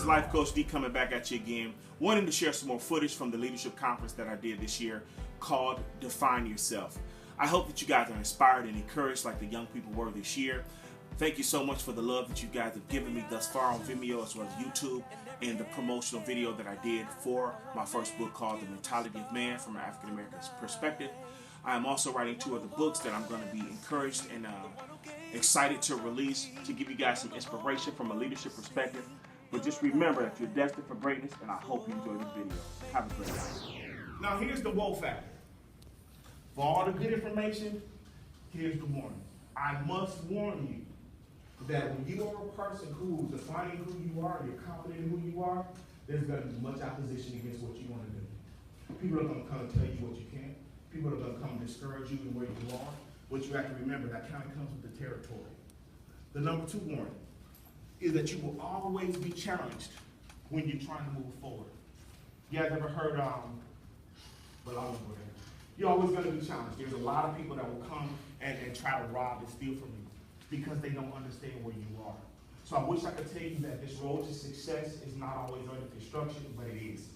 is Life Coach D coming back at you again, wanting to share some more footage from the leadership conference that I did this year called Define Yourself. I hope that you guys are inspired and encouraged like the young people were this year. Thank you so much for the love that you guys have given me thus far on Vimeo as well as YouTube, and the promotional video that I did for my first book called The Mentality of Man from an African American Perspective. I am also writing 2 other books that I'm going to be encouraged and excited to release to give you guys some inspiration from a leadership perspective. But just remember that you're destined for greatness, and I hope you enjoy this video. Have a great night. Now here's the whoa factor. For all the good information, here's the warning. I must warn you that when you are a person who is defining who you are, you're confident in who you are, there's going to be much opposition against what you want to do. People are going to come and tell you what you can't. People are going to come and discourage you in where you are. What you have to remember, that kind of comes with the territory. The number 2 warning is that you will always be challenged when you're trying to move forward. You guys ever heard, but I won't go there. You're always going to be challenged. There's a lot of people that will come and try to rob and steal from you because they don't understand where you are. So I wish I could tell you that this road to success is not always under construction, but it is.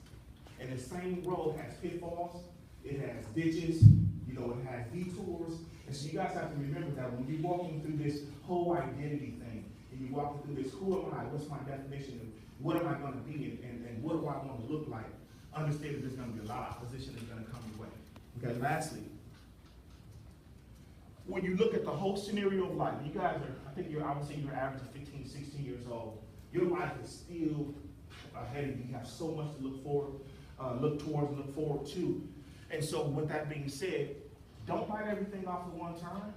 And the same road has pitfalls, it has ditches, it has detours. And so you guys have to remember that when you're walking through this whole identity thing, and you're walking through this, who am I, what's my definition of what am I going to be, and what do I want to look like, understand that there's going to be a lot of opposition that's going to come your way. Okay, lastly, when you look at the whole scenario of life, you guys are, I would say you're average of 15, 16 years old. Your life is still ahead of you. You have so much to look towards, and look forward to. And so with that being said, don't bite everything off at one time,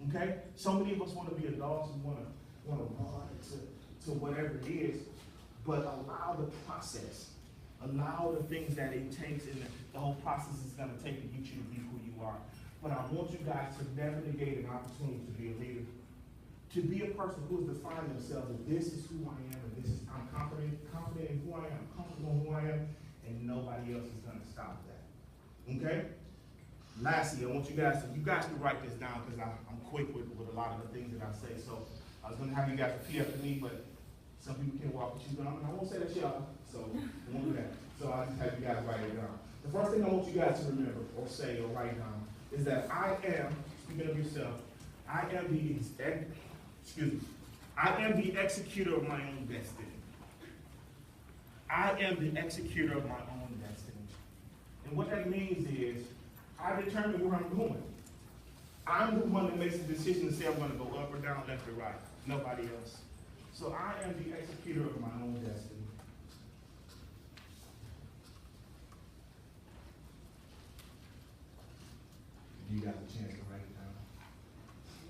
okay? So many of us want to be adults and want to run to whatever it is, but allow the process, allow the things that it takes, and the whole process is going to take to get you to be who you are. But I want you guys to never negate an opportunity to be a leader, to be a person who has defined themselves as this is who I am, and I'm confident in who I am, comfortable in who I am, and nobody else is going to stop that. Okay? Lastly, I want you guys to write this down because I'm quick with a lot of the things that I say. So I was going to have you guys repeat after me, but some people can't walk with you down. I won't say that y'all, so I won't do that. So I just have you guys write it down. The first thing I want you guys to remember or say or write down is that I am, speaking of yourself, I am the executor of my own destiny. I am the executor of my own destiny. And what that means is, I determine where I'm going. I'm the one that makes the decision to say I'm going to go up or down, left or right. Nobody else. So I am the executor of my own destiny. Give you guys a chance to write it down.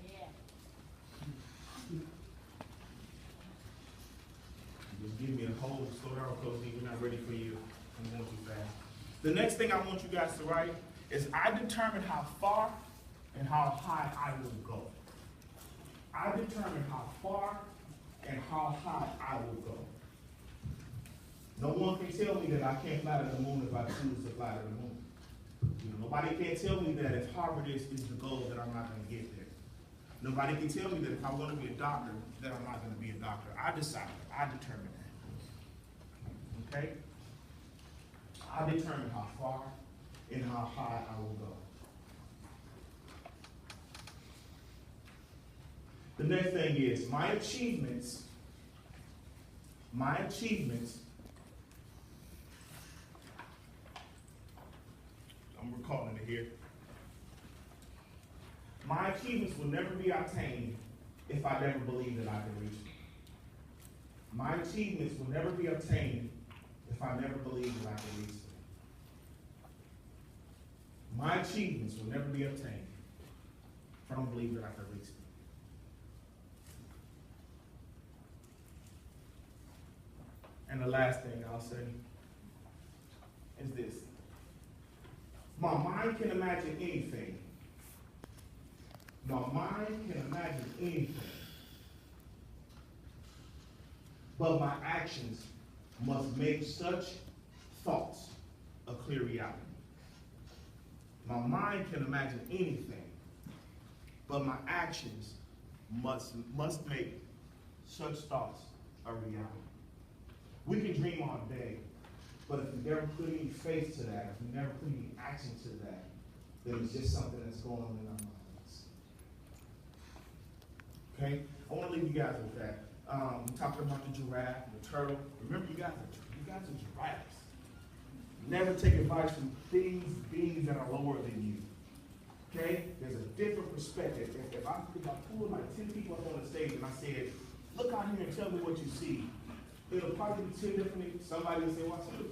Yeah. Just give me a hold. Slow down, Coach D. We're not ready for you. I'm going too fast. The next thing I want you guys to write is I determine how far and how high I will go. I determine how far and how high I will go. No one can tell me that I can't fly to the moon if I choose to fly to the moon. Nobody can tell me that if Harvard is the goal, that I'm not going to get there. Nobody can tell me that if I want to be a doctor, that I'm not going to be a doctor. I decide. I determine that. Okay? I determine how far and how high I will go. The next thing is my achievements, I'm recalling it here. My achievements will never be obtained if I never believe that I can reach them. My achievements will never be obtained if I never believe that I can reach them. My achievements will never be obtained if I don't believe that I can reach them. And the last thing I'll say is this. My mind can imagine anything. My mind can imagine anything. But my actions must make such thoughts a clear reality. My mind can imagine anything, but my actions must make such thoughts a reality. We can dream all day, but if we never put any faith to that, if we never put any action to that, then it's just something that's going on in our minds. Okay? I want to leave you guys with that. We talked about the giraffe, the turtle. Remember, you guys are giraffes. Never take advice from beings that are lower than you. Okay? There's a different perspective. If I pulled like 10 people up on the stage and I said, look out here and tell me what you see, it'll probably be 10 different. Somebody will say, well, I see the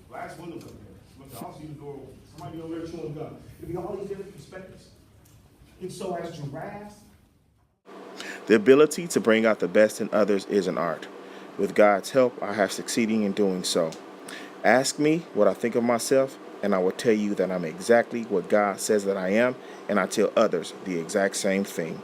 glass windows up there. I'll see the door. Somebody over there chewing gum. It'll be all these different perspectives. And so as giraffes, the ability to bring out the best in others is an art. With God's help, I have succeeded in doing so. Ask me what I think of myself, and I will tell you that I'm exactly what God says that I am, and I tell others the exact same thing.